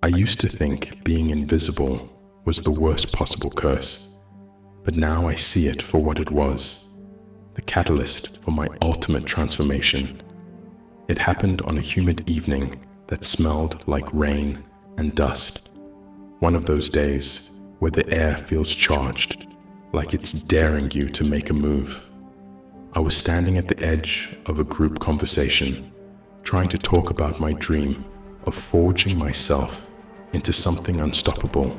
I used to think being invisible was the worst possible curse, but now I see it for what it was, the catalyst for my ultimate transformation. It happened on a humid evening that smelled like rain and dust. One of those days where the air feels charged, like it's daring you to make a move. I was standing at the edge of a group conversation, trying to talk about my dream of forging myself into something unstoppable,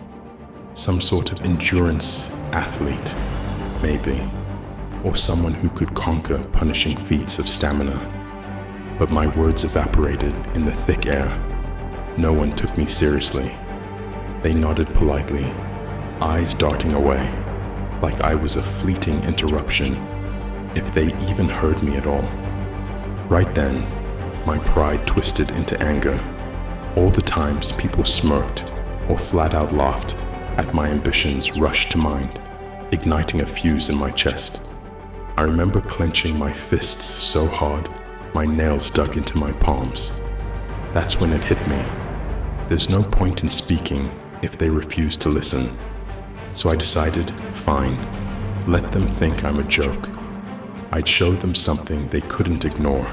some sort of endurance athlete, maybe, or someone who could conquer punishing feats of stamina. But my words evaporated in the thick air. No one took me seriously. They nodded politely, eyes darting away, like I was a fleeting interruption, if they even heard me at all. Right then, my pride twisted into anger. All the times people smirked or flat out laughed at my ambitions rushed to mind, igniting a fuse in my chest. I remember clenching my fists so hard, my nails dug into my palms. That's when it hit me. There's no point in speaking if they refuse to listen. So I decided, fine, let them think I'm a joke. I'd show them something they couldn't ignore,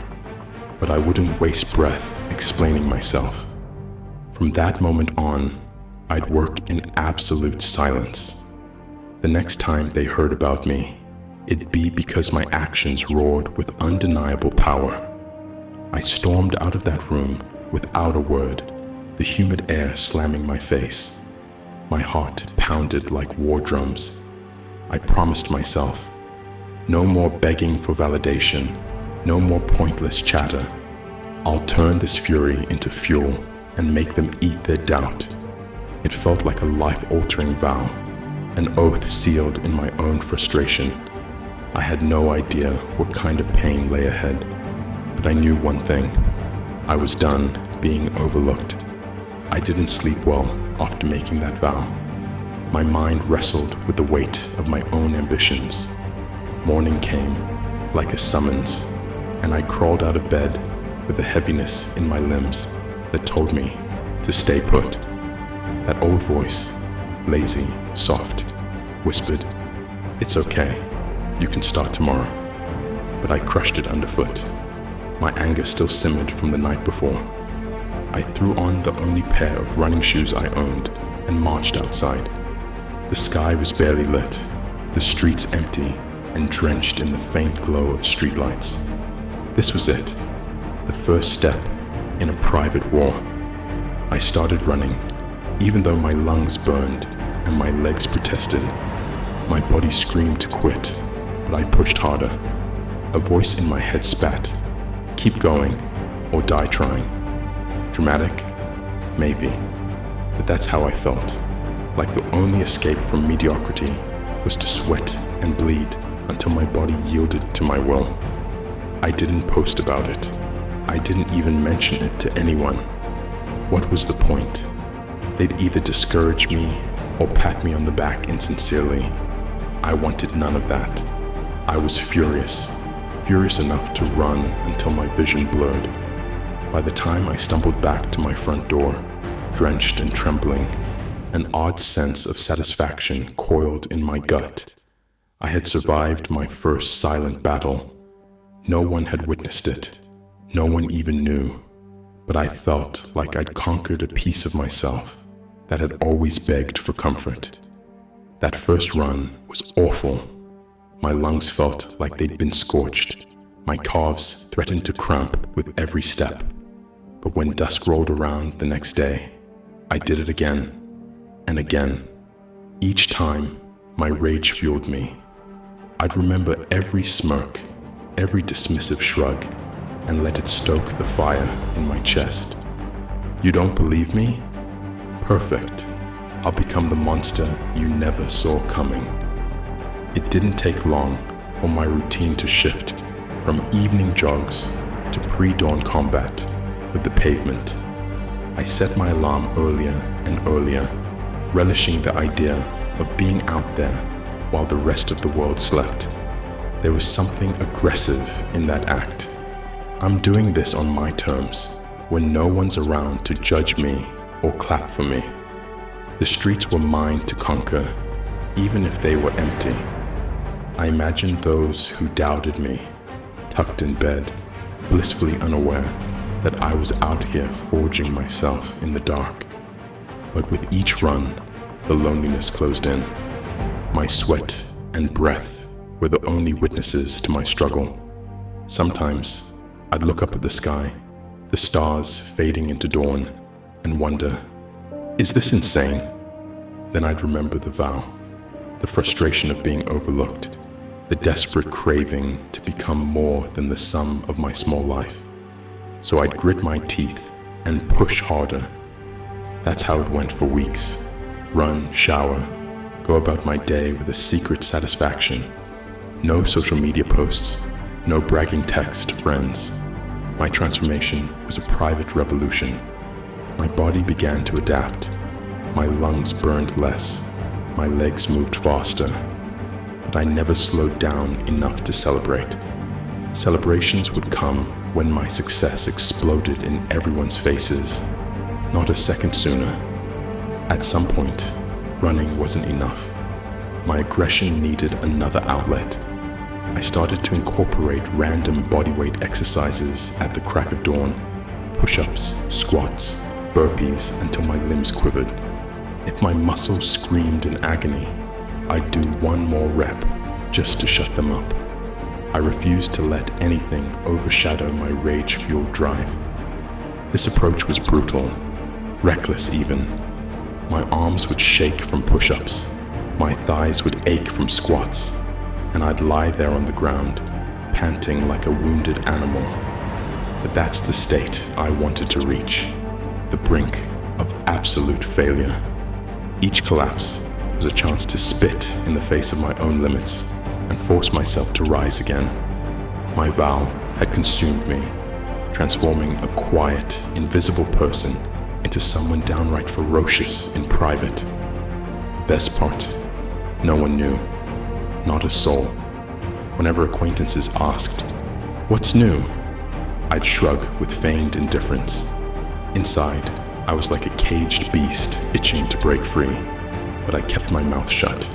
but I wouldn't waste breath explaining myself. From that moment on, I'd work in absolute silence. The next time they heard about me, it'd be because my actions roared with undeniable power. I stormed out of that room without a word, the humid air slamming my face. My heart pounded like war drums. I promised myself, no more begging for validation, no more pointless chatter. I'll turn this fury into fuel and make them eat their doubt. It felt like a life-altering vow, an oath sealed in my own frustration. I had no idea what kind of pain lay ahead, but I knew one thing. I was done being overlooked. I didn't sleep well after making that vow. My mind wrestled with the weight of my own ambitions. Morning came like a summons, and I crawled out of bed with a heaviness in my limbs that told me to stay put. That old voice, lazy, soft, whispered, "It's okay, you can start tomorrow." But I crushed it underfoot. My anger still simmered from the night before. I threw on the only pair of running shoes I owned and marched outside. The sky was barely lit, the streets empty and drenched in the faint glow of streetlights. This was it, the first step in a private war. I started running, even though my lungs burned and my legs protested. My body screamed to quit, but I pushed harder. A voice in my head spat, "Keep going, or die trying." Dramatic? Maybe. But that's how I felt. Like the only escape from mediocrity was to sweat and bleed until my body yielded to my will. I didn't post about it. I didn't even mention it to anyone. What was the point? They'd either discourage me or pat me on the back insincerely. I wanted none of that. I was furious enough to run until my vision blurred. By the time I stumbled back to my front door, drenched and trembling, an odd sense of satisfaction coiled in my gut. I had survived my first silent battle. No one had witnessed it. No one even knew. But I felt like I'd conquered a piece of myself that had always begged for comfort. That first run was awful. My lungs felt like they'd been scorched. My calves threatened to cramp with every step. But when dusk rolled around the next day, I did it again and again. Each time, my rage fueled me. I'd remember every smirk, every dismissive shrug, and let it stoke the fire in my chest. You don't believe me? Perfect. I'll become the monster you never saw coming. It didn't take long for my routine to shift from evening jogs to pre-dawn combat with the pavement. I set my alarm earlier and earlier, relishing the idea of being out there while the rest of the world slept. There was something aggressive in that act. I'm doing this on my terms, when no one's around to judge me or clap for me. The streets were mine to conquer, even if they were empty. I imagined those who doubted me, tucked in bed, blissfully unaware that I was out here forging myself in the dark. But with each run, the loneliness closed in. My sweat and breath were the only witnesses to my struggle. Sometimes I'd look up at the sky, the stars fading into dawn, and wonder, is this insane? Then I'd remember the vow, the frustration of being overlooked, the desperate craving to become more than the sum of my small life. So I'd grit my teeth and push harder. That's how it went for weeks. Run, shower, go about my day with a secret satisfaction. No social media posts, no bragging texts to friends. My transformation was a private revolution. My body began to adapt. My lungs burned less. My legs moved faster. But I never slowed down enough to celebrate. Celebrations would come when my success exploded in everyone's faces, not a second sooner. At some point, running wasn't enough. My aggression needed another outlet. I started to incorporate random bodyweight exercises at the crack of dawn, push-ups, squats, burpees until my limbs quivered. If my muscles screamed in agony, I'd do one more rep just to shut them up. I refused to let anything overshadow my rage-fueled drive. This approach was brutal, reckless even. My arms would shake from push-ups, my thighs would ache from squats, and I'd lie there on the ground, panting like a wounded animal. But that's the state I wanted to reach, the brink of absolute failure. Each collapse was a chance to spit in the face of my own limits and force myself to rise again. My vow had consumed me, transforming a quiet, invisible person into someone downright ferocious in private. The best part, no one knew, not a soul. Whenever acquaintances asked, "What's new?" I'd shrug with feigned indifference. Inside, I was like a caged beast itching to break free, but I kept my mouth shut.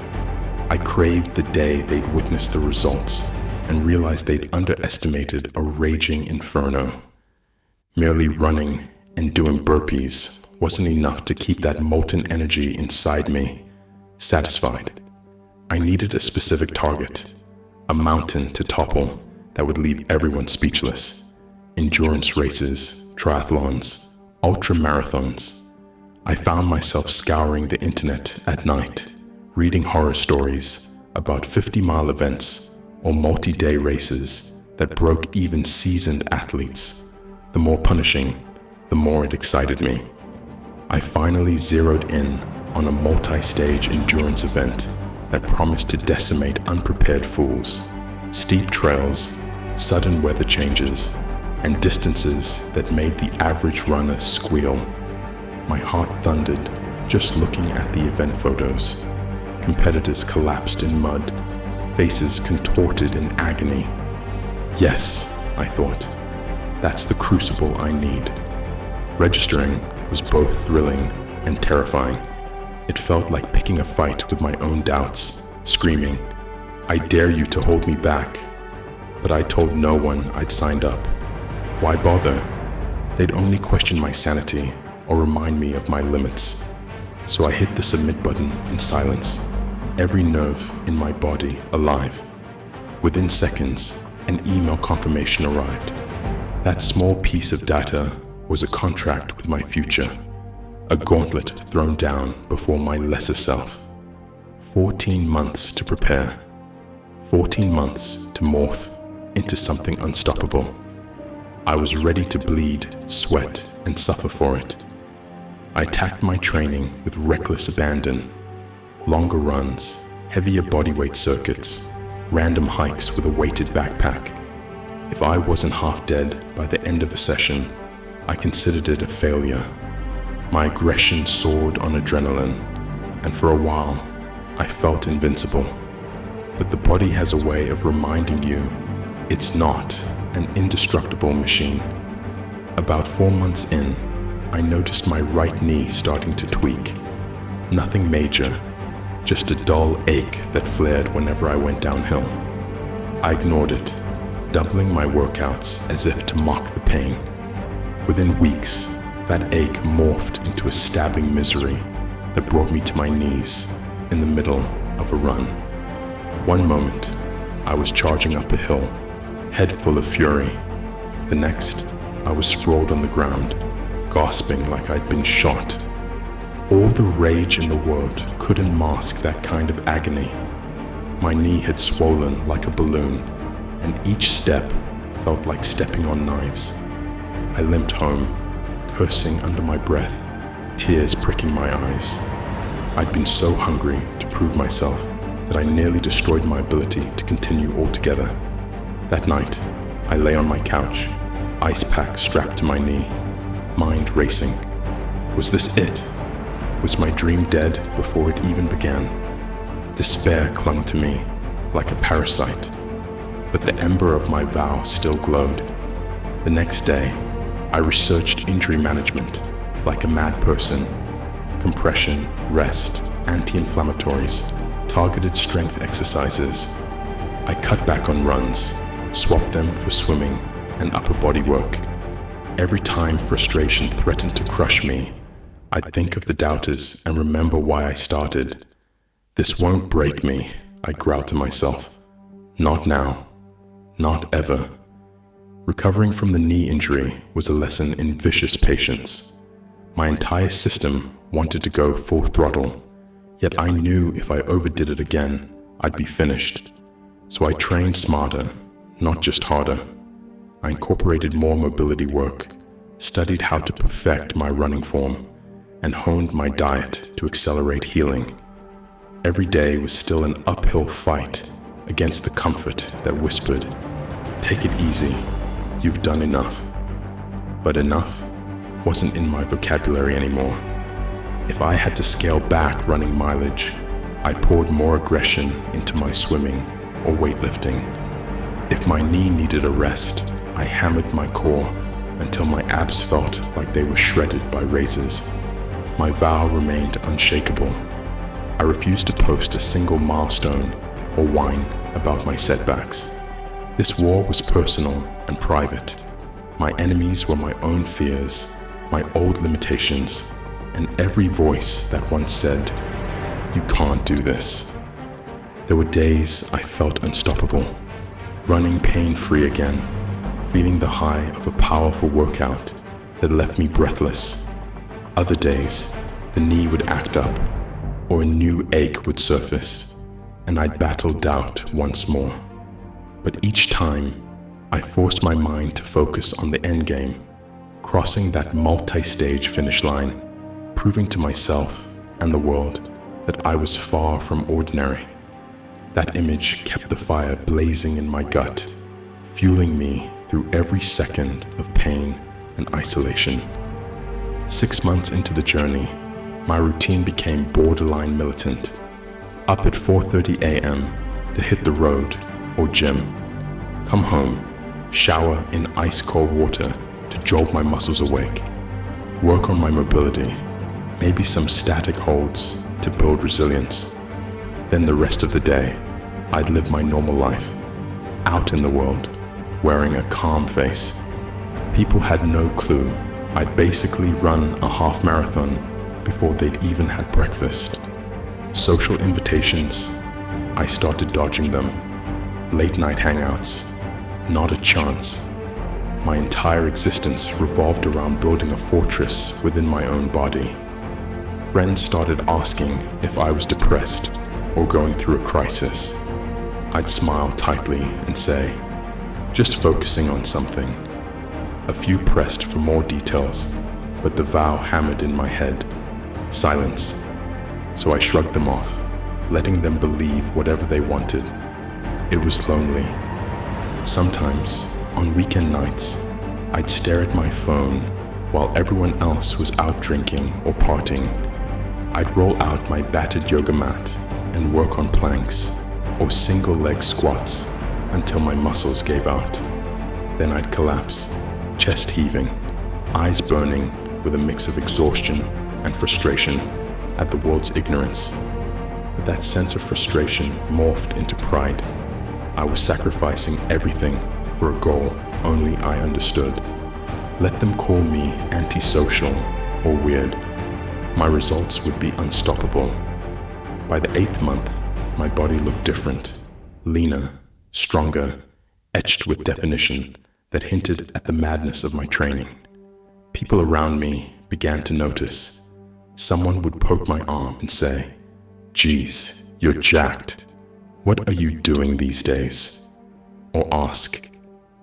I craved the day they'd witness the results and realized they'd underestimated a raging inferno. Merely running and doing burpees wasn't enough to keep that molten energy inside me satisfied. I needed a specific target, a mountain to topple that would leave everyone speechless. Endurance races, triathlons, ultra marathons. I found myself scouring the internet at night, reading horror stories about 50-mile events or multi-day races that broke even seasoned athletes. The more punishing, the more it excited me. I finally zeroed in on a multi-stage endurance event that promised to decimate unprepared fools. Steep trails, sudden weather changes, and distances that made the average runner squeal. My heart thundered just looking at the event photos. Competitors collapsed in mud, faces contorted in agony. Yes, I thought, that's the crucible I need. Registering was both thrilling and terrifying. It felt like picking a fight with my own doubts, screaming, "I dare you to hold me back." But I told no one I'd signed up. Why bother? They'd only question my sanity or remind me of my limits. So I hit the submit button in silence, every nerve in my body alive. Within seconds, an email confirmation arrived. That small piece of data was a contract with my future, a gauntlet thrown down before my lesser self. 14 months to prepare, 14 months to morph into something unstoppable. I was ready to bleed, sweat, and suffer for it. I attacked my training with reckless abandon. Longer runs, heavier bodyweight circuits, random hikes with a weighted backpack. If I wasn't half dead by the end of a session, I considered it a failure. My aggression soared on adrenaline, and for a while, I felt invincible. But the body has a way of reminding you it's not an indestructible machine. About 4 months in, I noticed my right knee starting to tweak. Nothing major, just a dull ache that flared whenever I went downhill. I ignored it, doubling my workouts as if to mock the pain. Within weeks, that ache morphed into a stabbing misery that brought me to my knees in the middle of a run. One moment, I was charging up a hill, head full of fury. The next, I was sprawled on the ground, gasping like I'd been shot. All the rage in the world couldn't mask that kind of agony. My knee had swollen like a balloon, and each step felt like stepping on knives. I limped home, cursing under my breath, tears pricking my eyes. I'd been so hungry to prove myself that I nearly destroyed my ability to continue altogether. That night, I lay on my couch, ice pack strapped to my knee, mind racing. Was this it? Was my dream dead before it even began? Despair clung to me like a parasite, but the ember of my vow still glowed. The next day, I researched injury management like a mad person. Compression, rest, anti-inflammatories, targeted strength exercises. I cut back on runs, swapped them for swimming and upper body work. Every time frustration threatened to crush me, I'd think of the doubters and remember why I started. This won't break me, I growled to myself. Not now. Not ever. Recovering from the knee injury was a lesson in vicious patience. My entire system wanted to go full throttle, yet I knew if I overdid it again, I'd be finished. So I trained smarter, not just harder. I incorporated more mobility work, studied how to perfect my running form, and honed my diet to accelerate healing. Every day was still an uphill fight against the comfort that whispered, "Take it easy, you've done enough." But enough wasn't in my vocabulary anymore. If I had to scale back running mileage, I poured more aggression into my swimming or weightlifting. If my knee needed a rest, I hammered my core until my abs felt like they were shredded by razors. My vow remained unshakable. I refused to post a single milestone or whine about my setbacks. This war was personal and private. My enemies were my own fears, my old limitations, and every voice that once said, "You can't do this." There were days I felt unstoppable, running pain-free again, feeling the high of a powerful workout that left me breathless. Other days, the knee would act up, or a new ache would surface, and I'd battle doubt once more. But each time, I forced my mind to focus on the end game, crossing that multi-stage finish line, proving to myself and the world that I was far from ordinary. That image kept the fire blazing in my gut, fueling me through every second of pain and isolation. 6 months into the journey, my routine became borderline militant. Up at 4:30 a.m. to hit the road or gym, come home, shower in ice-cold water to jolt my muscles awake, work on my mobility, maybe some static holds to build resilience. Then the rest of the day, I'd live my normal life, out in the world, wearing a calm face. People had no clue I'd basically run a half marathon before they'd even had breakfast. Social invitations, I started dodging them. Late night hangouts, not a chance. My entire existence revolved around building a fortress within my own body. Friends started asking if I was depressed or going through a crisis. I'd smile tightly and say, "Just focusing on something." A few pressed for more details, but the vow hammered in my head, silence. So I shrugged them off, letting them believe whatever they wanted. It was lonely. Sometimes, on weekend nights, I'd stare at my phone while everyone else was out drinking or partying. I'd roll out my battered yoga mat and work on planks or single leg squats until my muscles gave out. Then I'd collapse, chest heaving, eyes burning with a mix of exhaustion and frustration at the world's ignorance. But that sense of frustration morphed into pride. I was sacrificing everything for a goal only I understood. Let them call me antisocial or weird. My results would be unstoppable. By the 8th month, my body looked different, leaner, stronger, etched with definition that hinted at the madness of my training. People around me began to notice. Someone would poke my arm and say, "Geez, you're jacked. What are you doing these days?" Or ask,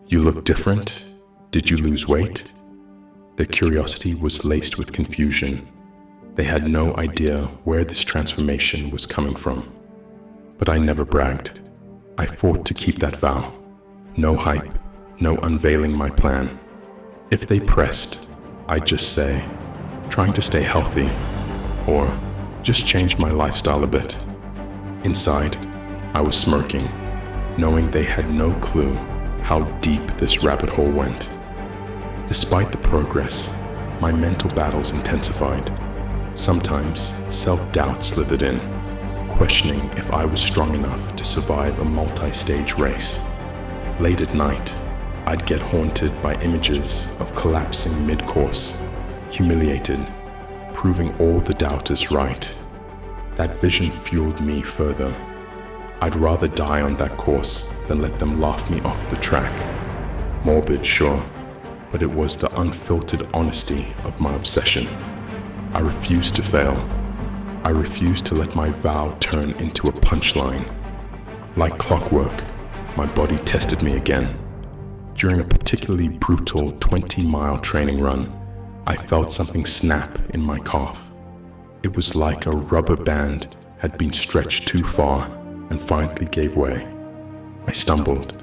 "You look different. Did you lose weight?" Their curiosity was laced with confusion. They had no idea where this transformation was coming from. But I never bragged. I fought to keep that vow. No hype, no unveiling my plan. If they pressed, I'd just say, "Trying to stay healthy," or "Just changed my lifestyle a bit." Inside, I was smirking, knowing they had no clue how deep this rabbit hole went. Despite the progress, my mental battles intensified. Sometimes self-doubt slithered in, questioning if I was strong enough to survive a multi-stage race. Late at night, I'd get haunted by images of collapsing mid-course, humiliated, proving all the doubters right. That vision fueled me further. I'd rather die on that course than let them laugh me off the track. Morbid, sure, but it was the unfiltered honesty of my obsession. I refused to fail. I refused to let my vow turn into a punchline. Like clockwork, my body tested me again. During a particularly brutal 20-mile training run, I felt something snap in my calf. It was like a rubber band had been stretched too far and finally gave way. I stumbled,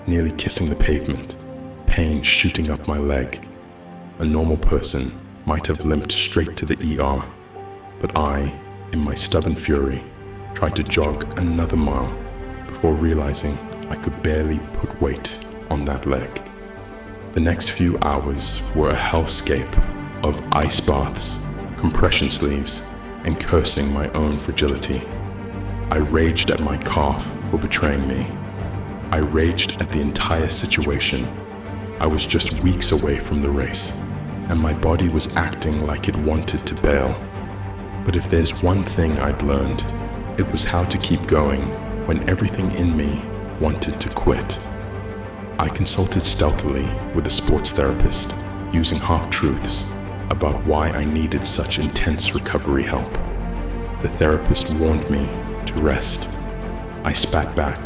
nearly kissing the pavement, pain shooting up my leg. A normal person might have limped straight to the ER, but I, in my stubborn fury, tried to jog another mile before realizing I could barely put weight on that leg. The next few hours were a hellscape of ice baths, compression sleeves, and cursing my own fragility. I raged at my calf for betraying me. I raged at the entire situation. I was just weeks away from the race, and my body was acting like it wanted to bail. But if there's one thing I'd learned, it was how to keep going when everything in me wanted to quit. I consulted stealthily with a sports therapist, using half-truths about why I needed such intense recovery help. The therapist warned me to rest. I spat back,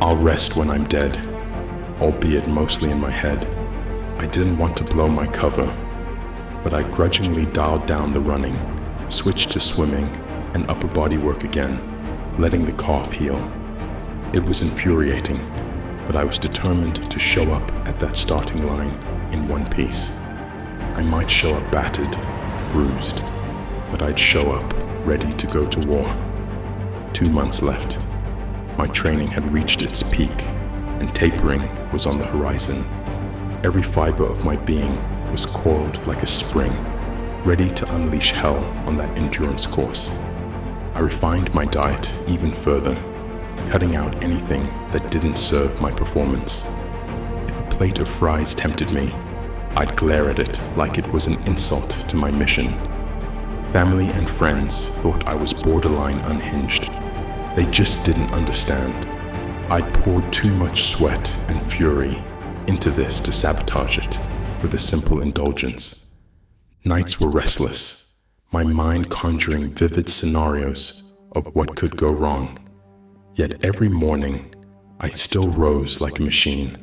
"I'll rest when I'm dead," albeit mostly in my head. I didn't want to blow my cover, but I grudgingly dialed down the running, switched to swimming and upper body work again, letting the calf heal. It was infuriating, but I was determined to show up at that starting line in one piece. I might show up battered, bruised, but I'd show up ready to go to war. 2 months left. My training had reached its peak, and tapering was on the horizon. Every fiber of my being was coiled like a spring, ready to unleash hell on that endurance course. I refined my diet even further, cutting out anything that didn't serve my performance. If a plate of fries tempted me, I'd glare at it like it was an insult to my mission. Family and friends thought I was borderline unhinged. They just didn't understand. I'd poured too much sweat and fury into this to sabotage it with a simple indulgence. Nights were restless, my mind conjuring vivid scenarios of what could go wrong. Yet every morning, I still rose like a machine,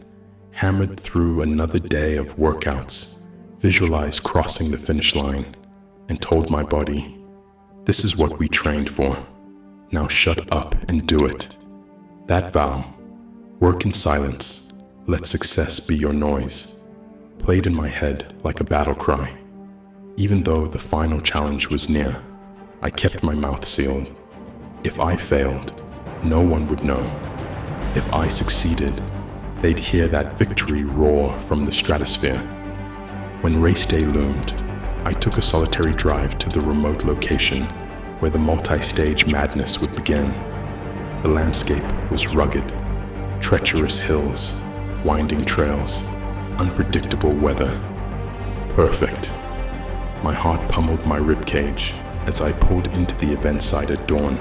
hammered through another day of workouts, visualized crossing the finish line, and told my body, "This is what we trained for. Now shut up and do it." That vow, "Work in silence, let success be your noise," played in my head like a battle cry. Even though the final challenge was near, I kept my mouth sealed. If I failed, no one would know. If I succeeded, they'd hear that victory roar from the stratosphere. When race day loomed, I took a solitary drive to the remote location where the multi-stage madness would begin. The landscape was rugged, treacherous hills, winding trails, unpredictable weather. Perfect. My heart pummeled my ribcage as I pulled into the event site at dawn,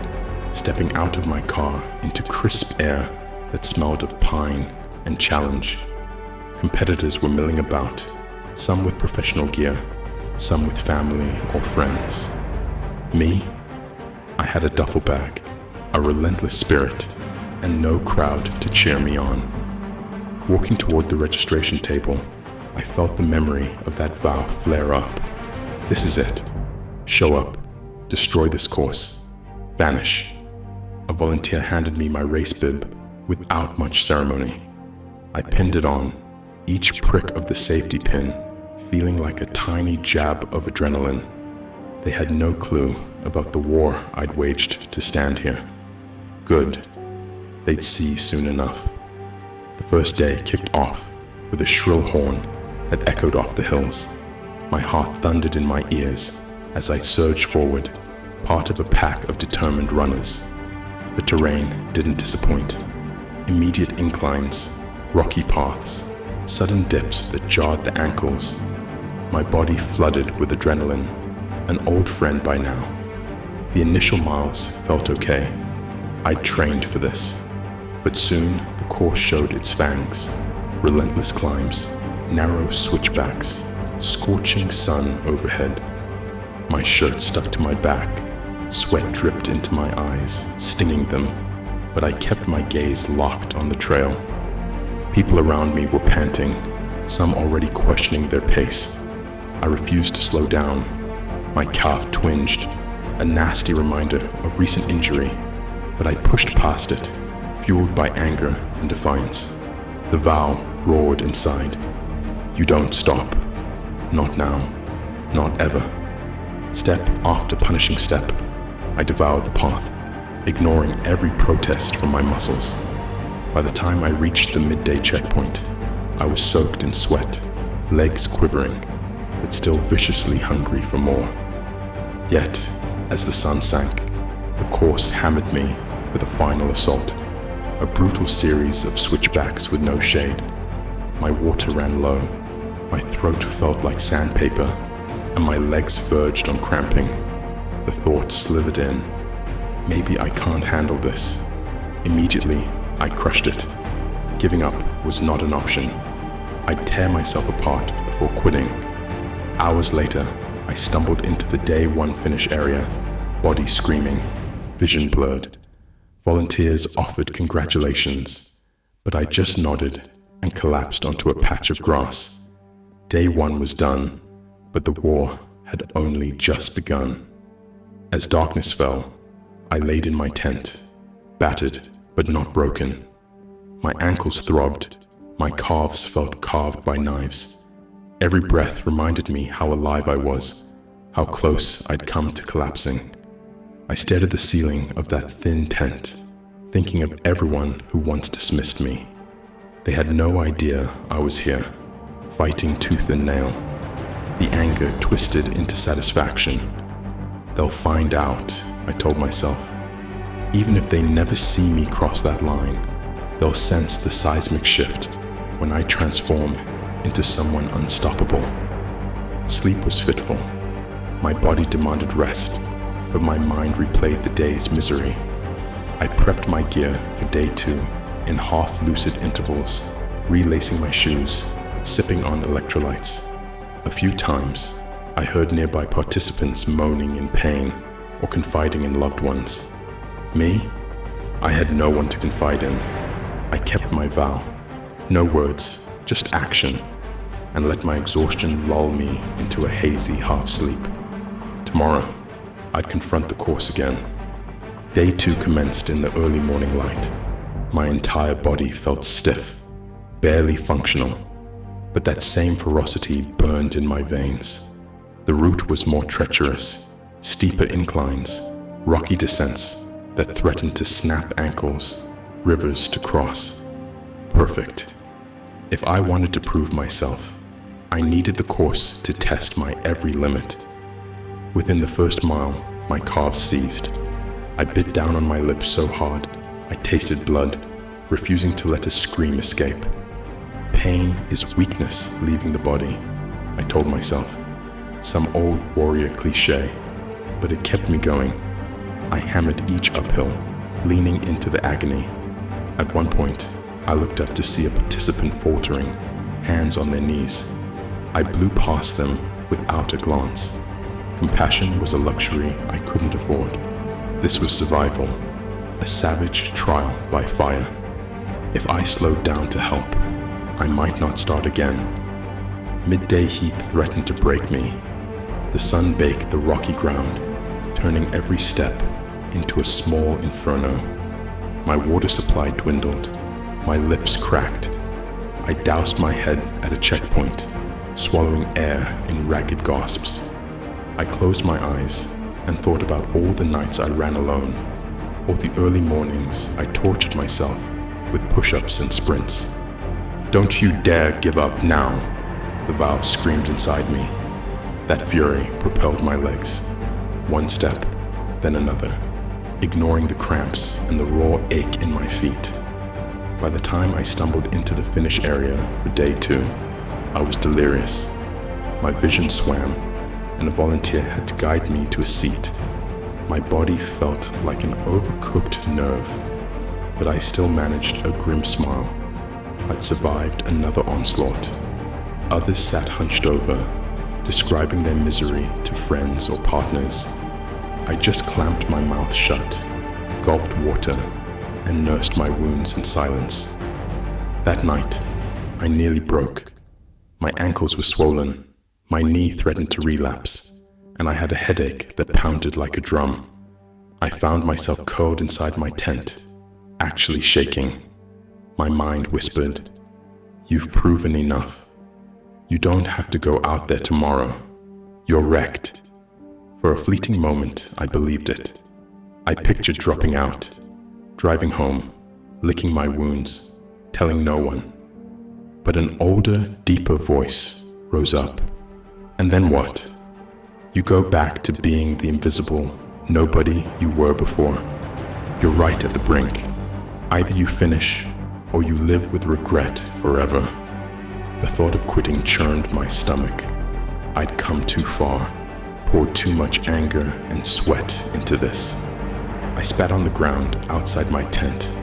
stepping out of my car into crisp air that smelled of pine and challenge. Competitors were milling about, some with professional gear, some with family or friends. Me? I had a duffel bag, a relentless spirit, and no crowd to cheer me on. Walking toward the registration table, I felt the memory of that vow flare up. This is it. Show up, destroy this course, vanish. A volunteer handed me my race bib without much ceremony. I pinned it on, each prick of the safety pin feeling like a tiny jab of adrenaline. They had no clue about the war I'd waged to stand here. Good. They'd see soon enough. The first day kicked off with a shrill horn that echoed off the hills. My heart thundered in my ears as I surged forward, part of a pack of determined runners. The terrain didn't disappoint. Immediate inclines, rocky paths, sudden dips that jarred the ankles. My body flooded with adrenaline, an old friend by now. The initial miles felt okay. I'd trained for this. But soon the course showed its fangs. Relentless climbs, narrow switchbacks, scorching sun overhead. My shirt stuck to my back, sweat dripped into my eyes, stinging them, but I kept my gaze locked on the trail. People around me were panting, some already questioning their pace. I refused to slow down. My calf twinged, a nasty reminder of recent injury, but I pushed past it, fueled by anger and defiance. The vow roared inside. You don't stop. Not now. Not ever. Step after punishing step, I devoured the path, ignoring every protest from my muscles. By the time I reached the midday checkpoint, I was soaked in sweat, legs quivering, but still viciously hungry for more. Yet, as the sun sank, the course hammered me with a final assault, a brutal series of switchbacks with no shade. My water ran low, my throat felt like sandpaper, and my legs verged on cramping. The thought slithered in, maybe I can't handle this. Immediately, I crushed it. Giving up was not an option. I'd tear myself apart before quitting. Hours later, I stumbled into the day one finish area, body screaming, vision blurred. Volunteers offered congratulations, but I just nodded and collapsed onto a patch of grass. Day one was done, but the war had only just begun. As darkness fell, I laid in my tent, battered but not broken. My ankles throbbed, my calves felt carved by knives. Every breath reminded me how alive I was, how close I'd come to collapsing. I stared at the ceiling of that thin tent, thinking of everyone who once dismissed me. They had no idea I was here, fighting tooth and nail. The anger twisted into satisfaction. They'll find out, I told myself. Even if they never see me cross that line, they'll sense the seismic shift when I transform into someone unstoppable. Sleep was fitful. My body demanded rest, but my mind replayed the day's misery. I prepped my gear for day two in half-lucid intervals, relacing my shoes, sipping on electrolytes. A few times, I heard nearby participants moaning in pain or confiding in loved ones. Me? I had no one to confide in. I kept my vow. No words, just action, and let my exhaustion lull me into a hazy half-sleep. Tomorrow, I'd confront the course again. Day two commenced in the early morning light. My entire body felt stiff, barely functional, but that same ferocity burned in my veins. The route was more treacherous, steeper inclines, rocky descents that threatened to snap ankles, rivers to cross. Perfect. If I wanted to prove myself, I needed the course to test my every limit. Within the first mile, my calves seized. I bit down on my lips so hard, I tasted blood, refusing to let a scream escape. Pain is weakness leaving the body, I told myself. Some old warrior cliche, but it kept me going. I hammered each uphill, leaning into the agony. At one point, I looked up to see a participant faltering, hands on their knees. I blew past them without a glance. Compassion was a luxury I couldn't afford. This was survival, a savage trial by fire. If I slowed down to help, I might not start again. Midday heat threatened to break me. The sun baked the rocky ground, turning every step into a small inferno. My water supply dwindled, my lips cracked. I doused my head at a checkpoint, swallowing air in ragged gasps. I closed my eyes and thought about all the nights I ran alone, all the early mornings I tortured myself with push-ups and sprints. "Don't you dare give up now," the vow screamed inside me. That fury propelled my legs, one step, then another, ignoring the cramps and the raw ache in my feet. By the time I stumbled into the finish area for day 2, I was delirious. My vision swam, and a volunteer had to guide me to a seat. My body felt like an overcooked nerve, but I still managed a grim smile. I'd survived another onslaught. Others sat hunched over, describing their misery to friends or partners. I just clamped my mouth shut, gulped water, and nursed my wounds in silence. That night, I nearly broke. My ankles were swollen, my knee threatened to relapse, and I had a headache that pounded like a drum. I found myself curled inside my tent, actually shaking. My mind whispered, "You've proven enough. You don't have to go out there tomorrow. You're wrecked." For a fleeting moment, I believed it. I pictured dropping out, driving home, licking my wounds, telling no one. But an older, deeper voice rose up. "And then what? You go back to being the invisible nobody you were before. You're right at the brink. Either you finish, or you live with regret forever." The thought of quitting churned my stomach. I'd come too far, poured too much anger and sweat into this. I spat on the ground outside my tent,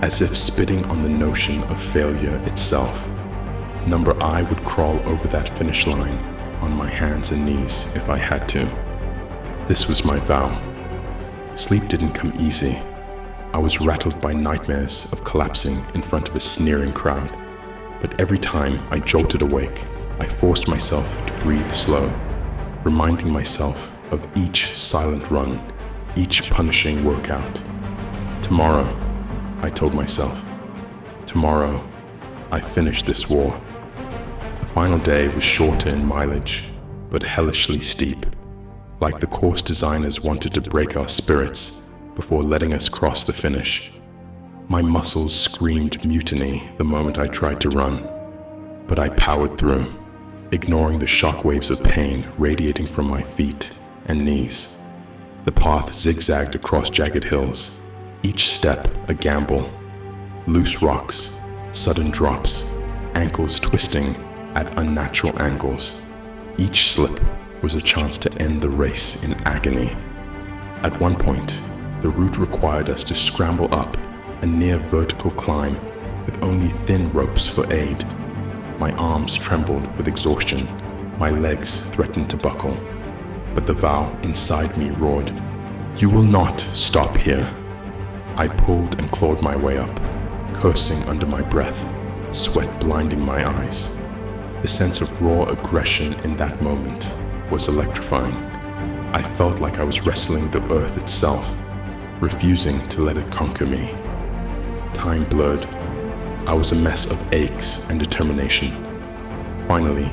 as if spitting on the notion of failure itself. Number I would crawl over that finish line on my hands and knees if I had to. This was my vow. Sleep didn't come easy. I was rattled by nightmares of collapsing in front of a sneering crowd. But every time I jolted awake, I forced myself to breathe slow, reminding myself of each silent run, each punishing workout. Tomorrow, I told myself, tomorrow, I finish this war. The final day was shorter in mileage, but hellishly steep, like the course designers wanted to break our spirits before letting us cross the finish. My muscles screamed mutiny the moment I tried to run, but I powered through, ignoring the shockwaves of pain radiating from my feet and knees. The path zigzagged across jagged hills, each step a gamble. Loose rocks, sudden drops, ankles twisting at unnatural angles. Each slip was a chance to end the race in agony. At one point, the route required us to scramble up a near vertical climb with only thin ropes for aid. My arms trembled with exhaustion, my legs threatened to buckle. But the vow inside me roared, "You will not stop here." I pulled and clawed my way up, cursing under my breath, sweat blinding my eyes. The sense of raw aggression in that moment was electrifying. I felt like I was wrestling the earth itself, refusing to let it conquer me. Time blurred. I was a mess of aches and determination. Finally,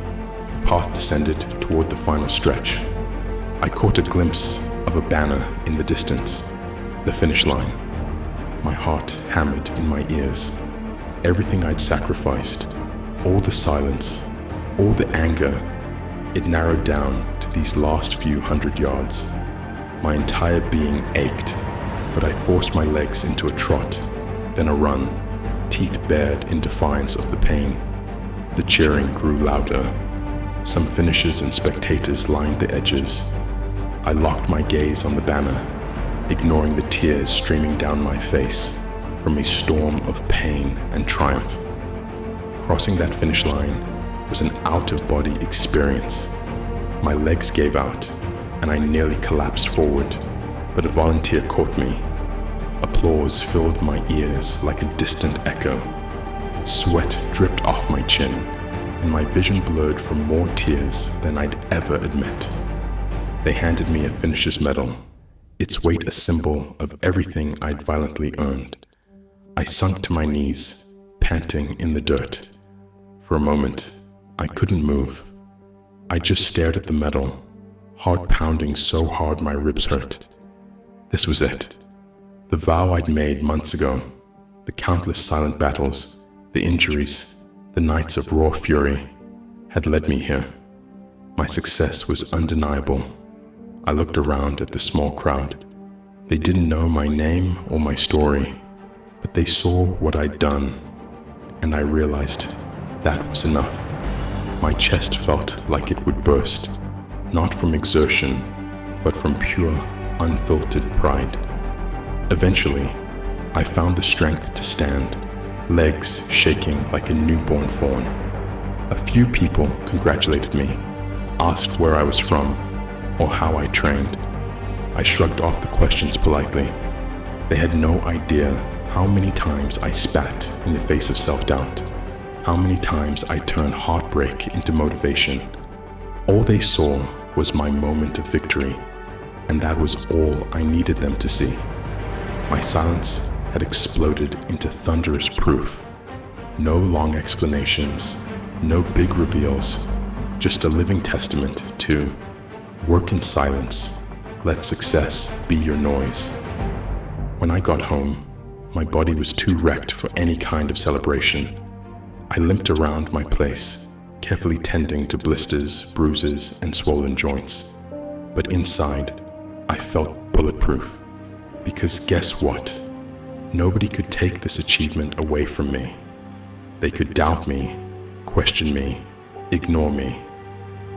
the path descended toward the final stretch. I caught a glimpse of a banner in the distance, the finish line. My heart hammered in my ears. Everything I'd sacrificed, all the silence, All the anger, it narrowed down to these last few 100 yards. My entire being ached, but I forced my legs into a trot, then a run, teeth bared in defiance of the pain. The cheering grew louder. Some finishers and spectators lined the edges. I locked my gaze on the banner, ignoring the tears streaming down my face from a storm of pain and triumph. Crossing that finish line was an out-of-body experience. My legs gave out, and I nearly collapsed forward, but a volunteer caught me. Applause filled my ears like a distant echo. Sweat dripped off my chin, and my vision blurred from more tears than I'd ever admit. They handed me a finisher's medal, its weight a symbol of everything I'd violently earned. I sunk to my knees, panting in the dirt. For a moment, I couldn't move. I just stared at the medal, heart pounding so hard my ribs hurt. This was it. The vow I'd made months ago, the countless silent battles, the injuries, the nights of raw fury, had led me here. My success was undeniable. I looked around at the small crowd. They didn't know my name or my story, but they saw what I'd done, and I realized that was enough. My chest felt like it would burst, not from exertion, but from pure, unfiltered pride. Eventually, I found the strength to stand, legs shaking like a newborn fawn. A few people congratulated me, asked where I was from, or how I trained. I shrugged off the questions politely. They had no idea how many times I spat in the face of self-doubt, how many times I turned heartbreak into motivation. All they saw was my moment of victory, and that was all I needed them to see. My silence had exploded into thunderous proof. No long explanations, no big reveals, just a living testament to work in silence, let success be your noise. When I got home, my body was too wrecked for any kind of celebration. I limped around my place, carefully tending to blisters, bruises, and swollen joints. But inside, I felt bulletproof. Because guess what? Nobody could take this achievement away from me. They could doubt me, question me, ignore me,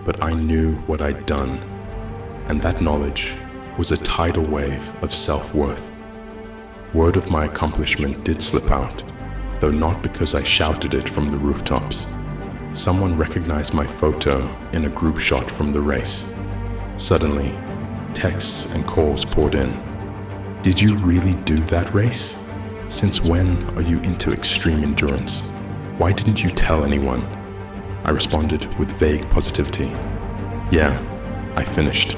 but I knew what I'd done, and that knowledge was a tidal wave of self-worth. Word of my accomplishment did slip out, though not because I shouted it from the rooftops. Someone recognized my photo in a group shot from the race. Suddenly, texts and calls poured in. Did you really do that race? Since when are you into extreme endurance? Why didn't you tell anyone? I responded with vague positivity. Yeah, I finished.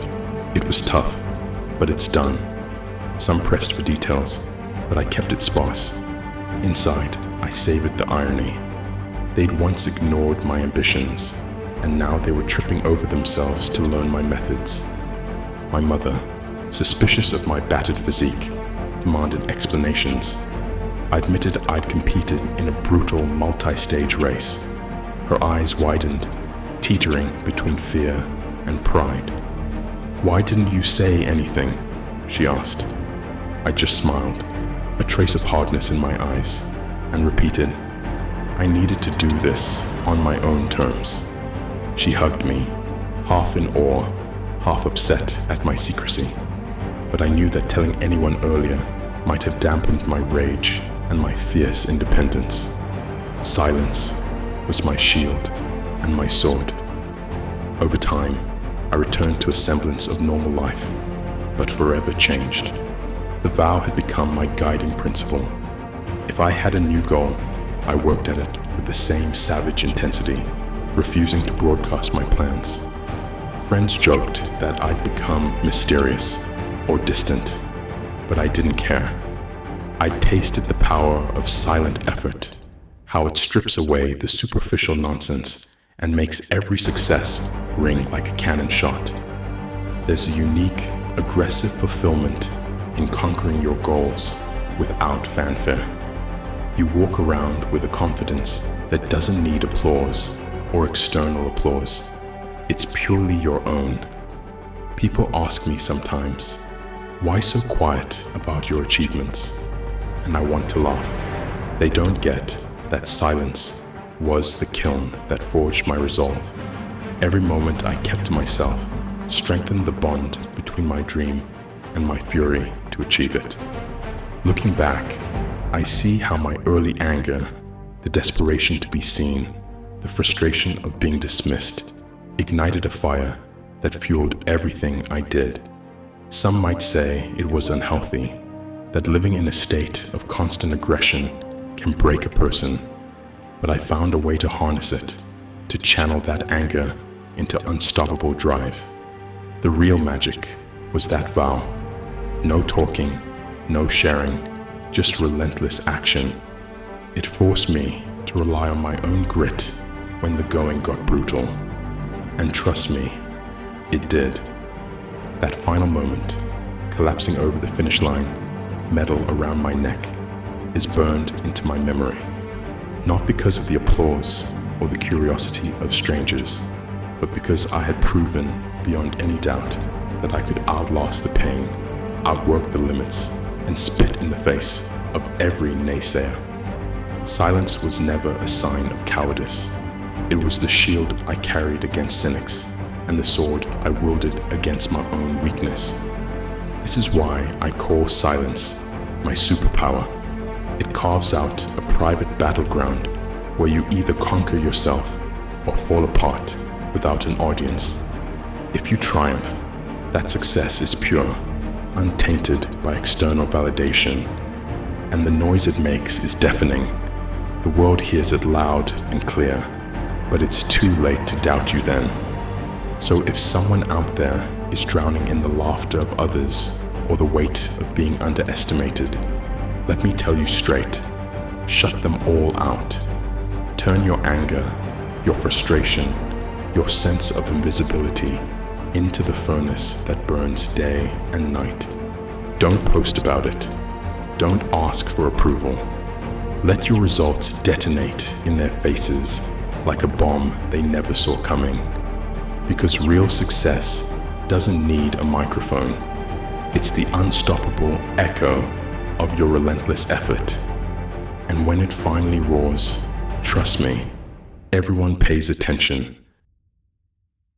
It was tough, but it's done. Some pressed for details, but I kept it sparse. Inside, I savored the irony. They'd once ignored my ambitions, and now they were tripping over themselves to learn my methods. My mother, suspicious of my battered physique, demanded explanations. I admitted I'd competed in a brutal multi-stage race. Her eyes widened, teetering between fear and pride. Why didn't you say anything? She asked. I just smiled, a trace of hardness in my eyes, and repeated, I needed to do this on my own terms. She hugged me, half in awe, half upset at my secrecy. But I knew that telling anyone earlier might have dampened my rage and my fierce independence. Silence was my shield and my sword. Over time, I returned to a semblance of normal life, but forever changed. The vow had become my guiding principle. If I had a new goal, I worked at it with the same savage intensity, refusing to broadcast my plans. Friends joked that I'd become mysterious or distant, but I didn't care. I tasted the power of silent effort, how it strips away the superficial nonsense and makes every success ring like a cannon shot. There's a unique, aggressive fulfillment in conquering your goals without fanfare. You walk around with a confidence that doesn't need applause, or external applause. It's purely your own. People ask me sometimes, why so quiet about your achievements? And I want to laugh. They don't get that silence was the kiln that forged my resolve. Every moment I kept to myself strengthened the bond between my dream and my fury to achieve it. Looking back, I see how my early anger, the desperation to be seen, the frustration of being dismissed, ignited a fire that fueled everything I did. Some might say it was unhealthy, that living in a state of constant aggression can break a person, but I found a way to harness it, to channel that anger into unstoppable drive. The real magic was that vow. No talking, no sharing, just relentless action. It forced me to rely on my own grit when the going got brutal. And trust me, it did. That final moment, collapsing over the finish line, medal around my neck, is burned into my memory. Not because of the applause or the curiosity of strangers, but because I had proven beyond any doubt that I could outlast the pain, outwork the limits, and spit in the face of every naysayer. Silence was never a sign of cowardice. It was the shield I carried against cynics, and the sword I wielded against my own weakness. This is why I call silence my superpower. It carves out a private battleground where you either conquer yourself or fall apart without an audience. If you triumph, that success is pure, untainted by external validation, and the noise it makes is deafening. The world hears it loud and clear, but it's too late to doubt you then. So if someone out there is drowning in the laughter of others or the weight of being underestimated, let me tell you straight, shut them all out. Turn your anger, your frustration, your sense of invisibility into the furnace that burns day and night. Don't post about it. Don't ask for approval. Let your results detonate in their faces like a bomb they never saw coming. Because real success doesn't need a microphone. It's the unstoppable echo of your relentless effort. And when it finally roars, trust me, everyone pays attention.